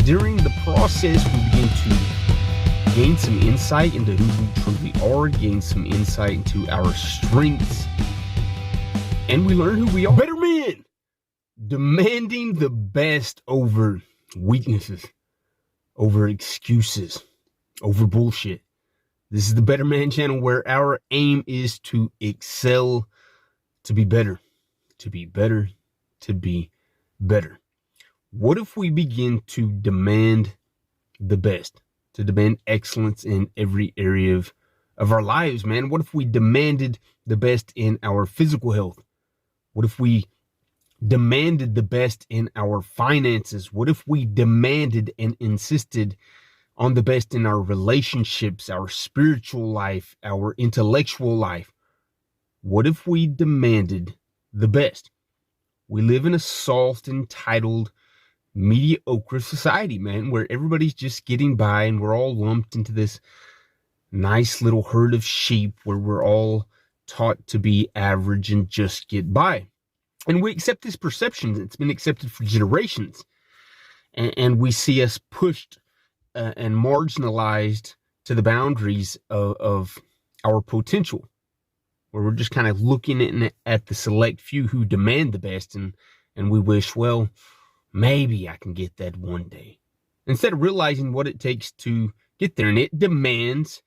during the process, we begin to gain some insight into who we truly are, gain some insight into our strengths, and we learn who we are. Better men! Demanding the best over weaknesses, over excuses, over bullshit. This is the Better Man channel, where our aim is to excel, to be better, to be better, to be better. What if we begin to demand the best, to demand excellence in every area of our lives, man? What if we demanded the best in our physical health? What if we demanded the best in our finances? What if we demanded and insisted on the best in our relationships, our spiritual life, our intellectual life? What if we demanded the best? We live in a soft, entitled, mediocre society, man, where everybody's just getting by and we're all lumped into this nice little herd of sheep where we're all taught to be average and just get by. And we accept this perception. It's been accepted for generations. And we see us pushed and marginalized to the boundaries of our potential, where we're just kind of looking at the select few who demand the best, and we wish, well, maybe I can get that one day, instead of realizing what it takes to get there. And it demands,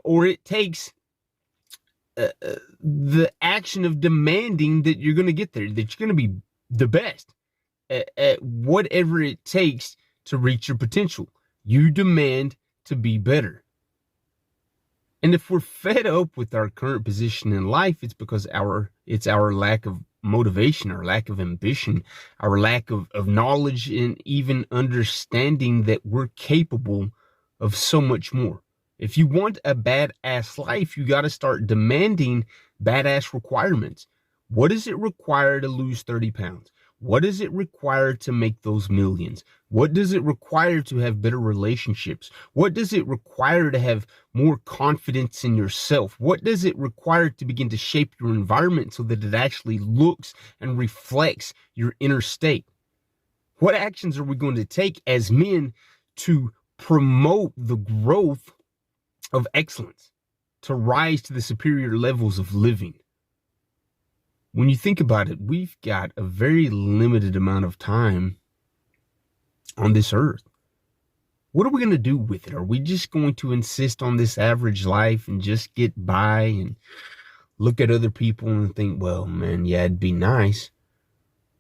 or it takes the action of demanding that you're going to get there, that you're going to be the best at whatever it takes to reach your potential. You demand to be better. And if we're fed up with our current position in life, it's because it's our lack of motivation, our lack of ambition, our lack of knowledge, and even understanding that we're capable of so much more. If you want a badass life, you got to start demanding badass requirements. What does it require to lose 30 pounds? What does it require to make those millions? What does it require to have better relationships? What does it require to have more confidence in yourself? What does it require to begin to shape your environment so that it actually looks and reflects your inner state? What actions are we going to take as men to promote the growth of excellence, to rise to the superior levels of living? When you think about it, we've got a very limited amount of time on this earth. What are we going to do with it? Are we just going to insist on this average life and just get by and look at other people and think, well, man, yeah, it'd be nice?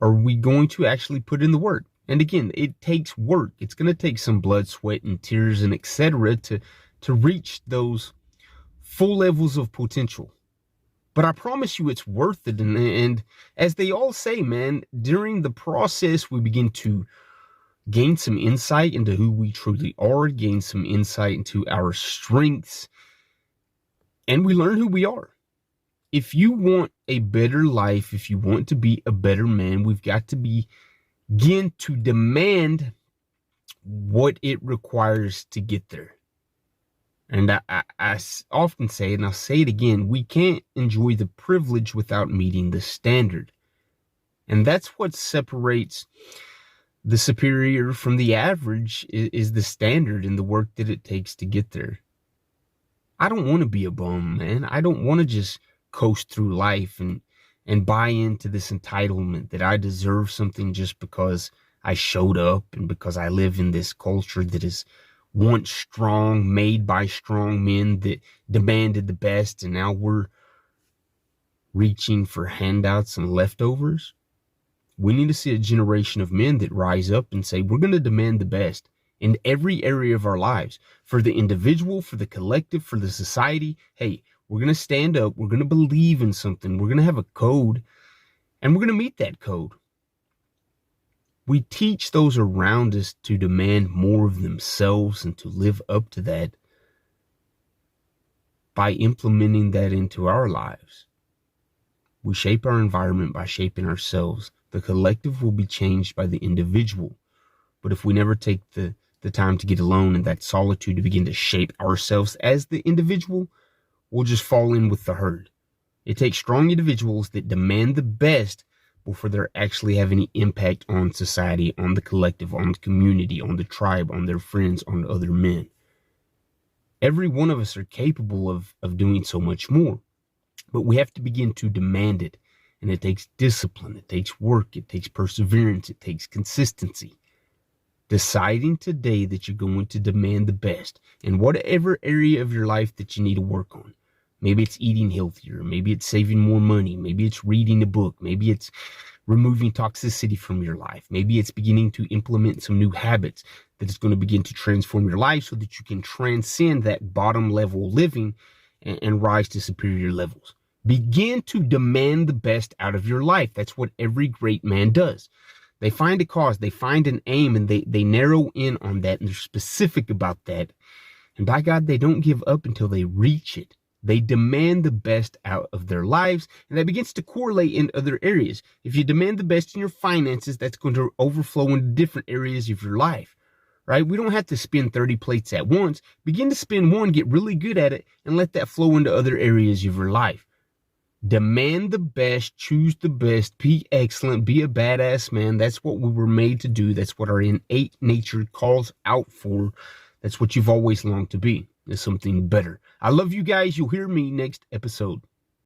Are we going to actually put in the work? And again, it takes work. It's going to take some blood, sweat, and tears and etc. to reach those full levels of potential. But I promise you it's worth it. And as they all say, man, during the process, we begin to gain some insight into who we truly are, gain some insight into our strengths, and we learn who we are. If you want a better life, if you want to be a better man, we've got to begin to demand what it requires to get there. And I often say, and I'll say it again, we can't enjoy the privilege without meeting the standard. And that's what separates the superior from the average, is the standard and the work that it takes to get there. I don't want to be a bum, man. I don't want to just coast through life and buy into this entitlement that I deserve something just because I showed up and because I live in this culture that is once strong, made by strong men that demanded the best, and now we're reaching for handouts and leftovers. We need to see a generation of men that rise up and say, we're going to demand the best in every area of our lives, for the individual, for the collective, for the society. Hey, we're going to stand up. We're going to believe in something. We're going to have a code, and we're going to meet that code. We teach those around us to demand more of themselves and to live up to that by implementing that into our lives. We shape our environment by shaping ourselves. The collective will be changed by the individual. But if we never take the time to get alone and that solitude to begin to shape ourselves as the individual, we'll just fall in with the herd. It takes strong individuals that demand the best, before they actually have any impact on society, on the collective, on the community, on the tribe, on their friends, on other men. Every one of us are capable of doing so much more, but we have to begin to demand it. And it takes discipline, it takes work, it takes perseverance, it takes consistency. Deciding today that you're going to demand the best in whatever area of your life that you need to work on. Maybe it's eating healthier, maybe it's saving more money, maybe it's reading a book, maybe it's removing toxicity from your life, maybe it's beginning to implement some new habits that is going to begin to transform your life so that you can transcend that bottom level living and rise to superior levels. Begin to demand the best out of your life. That's what every great man does. They find a cause, they find an aim, and they narrow in on that, and they're specific about that. And by God, they don't give up until they reach it. They demand the best out of their lives, and that begins to correlate in other areas. If you demand the best in your finances, that's going to overflow into different areas of your life, right? We don't have to spin 30 plates at once. Begin to spin one, get really good at it, and let that flow into other areas of your life. Demand the best, choose the best, be excellent, be a badass man. That's what we were made to do. That's what our innate nature calls out for. That's what you've always longed to be, is something better. I love you guys. You'll hear me next episode.